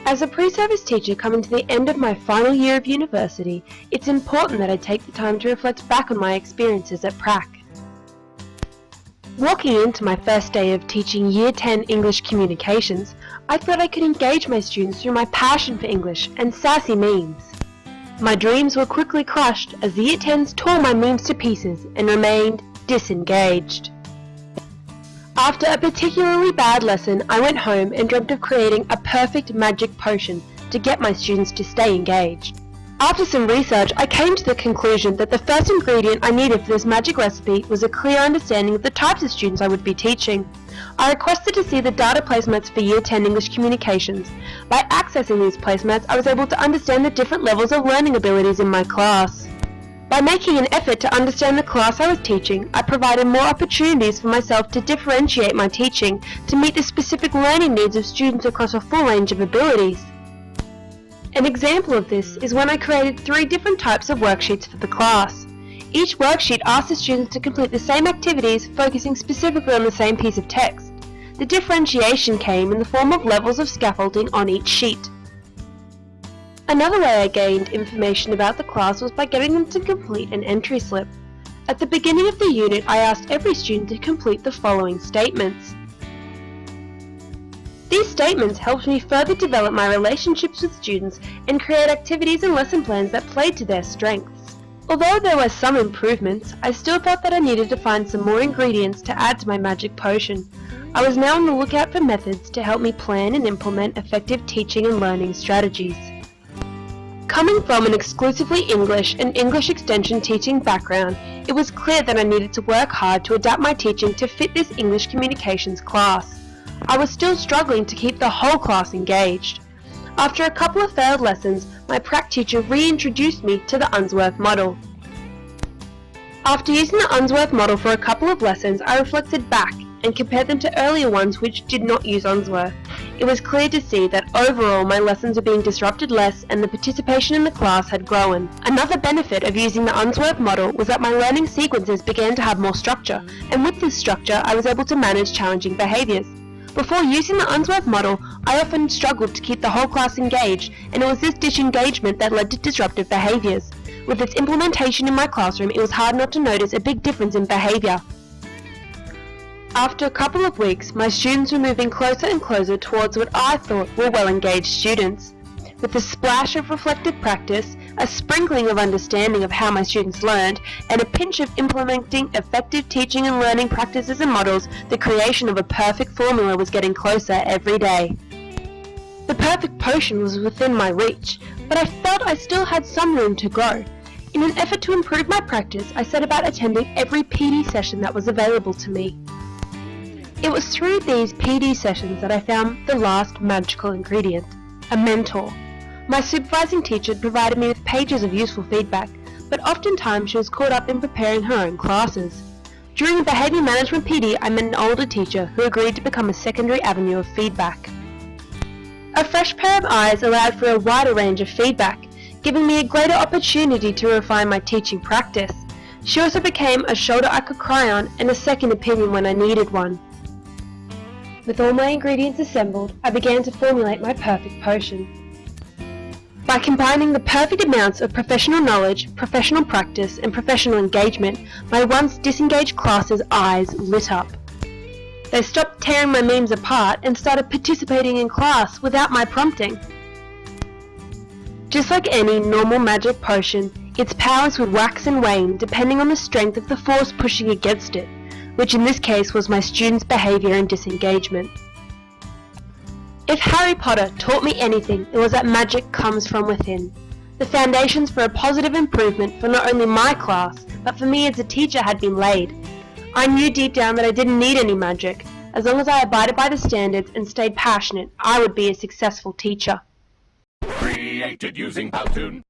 As a pre-service teacher coming to the end of my final year of university, it's important that I take the time to reflect back on my experiences at PRAC. Walking into my first day of teaching Year 10 English Communications, I thought I could engage my students through my passion for English and sassy memes. My dreams were quickly crushed as the Year 10s tore my memes to pieces and remained disengaged. After a particularly bad lesson, I went home and dreamt of creating a perfect magic potion to get my students to stay engaged. After some research, I came to the conclusion that the first ingredient I needed for this magic recipe was a clear understanding of the types of students I would be teaching. I requested to see the data placemats for Year 10 English Communications. By accessing these placemats, I was able to understand the different levels of learning abilities in my class. By making an effort to understand the class I was teaching, I provided more opportunities for myself to differentiate my teaching to meet the specific learning needs of students across a full range of abilities. An example of this is when I created 3 different types of worksheets for the class. Each worksheet asked the students to complete the same activities, focusing specifically on the same piece of text. The differentiation came in the form of levels of scaffolding on each sheet. Another way I gained information about the class was by getting them to complete an entry slip. At the beginning of the unit, I asked every student to complete the following statements. These statements helped me further develop my relationships with students and create activities and lesson plans that played to their strengths. Although there were some improvements, I still felt that I needed to find some more ingredients to add to my magic potion. I was now on the lookout for methods to help me plan and implement effective teaching and learning strategies. Coming from an exclusively English and English extension teaching background, it was clear that I needed to work hard to adapt my teaching to fit this English communications class. I was still struggling to keep the whole class engaged. After a couple of failed lessons, my PRAC teacher reintroduced me to the Unsworth model. After using the Unsworth model for a couple of lessons, I reflected back and compared them to earlier ones which did not use Unsworth. It was clear to see that overall my lessons were being disrupted less and the participation in the class had grown. Another benefit of using the Unsworth model was that my learning sequences began to have more structure, and with this structure I was able to manage challenging behaviours. Before using the Unsworth model, I often struggled to keep the whole class engaged, and it was this disengagement that led to disruptive behaviours. With its implementation in my classroom, it was hard not to notice a big difference in behaviour. After a couple of weeks, my students were moving closer and closer towards what I thought were well-engaged students. With a splash of reflective practice, a sprinkling of understanding of how my students learned, and a pinch of implementing effective teaching and learning practices and models, the creation of a perfect formula was getting closer every day. The perfect potion was within my reach, but I felt I still had some room to grow. In an effort to improve my practice, I set about attending every PD session that was available to me. It was through these PD sessions that I found the last magical ingredient, a mentor. My supervising teacher had provided me with pages of useful feedback, but oftentimes she was caught up in preparing her own classes. During a behaviour management PD, I met an older teacher who agreed to become a secondary avenue of feedback. A fresh pair of eyes allowed for a wider range of feedback, giving me a greater opportunity to refine my teaching practice. She also became a shoulder I could cry on and a second opinion when I needed one. With all my ingredients assembled, I began to formulate my perfect potion. By combining the perfect amounts of professional knowledge, professional practice, and professional engagement, my once disengaged class's eyes lit up. They stopped tearing my memes apart and started participating in class without my prompting. Just like any normal magic potion, its powers would wax and wane depending on the strength of the force pushing against it, which in this case was my students' behaviour and disengagement. If Harry Potter taught me anything, it was that magic comes from within. The foundations for a positive improvement for not only my class, but for me as a teacher had been laid. I knew deep down that I didn't need any magic. As long as I abided by the standards and stayed passionate, I would be a successful teacher. Created using Powtoon.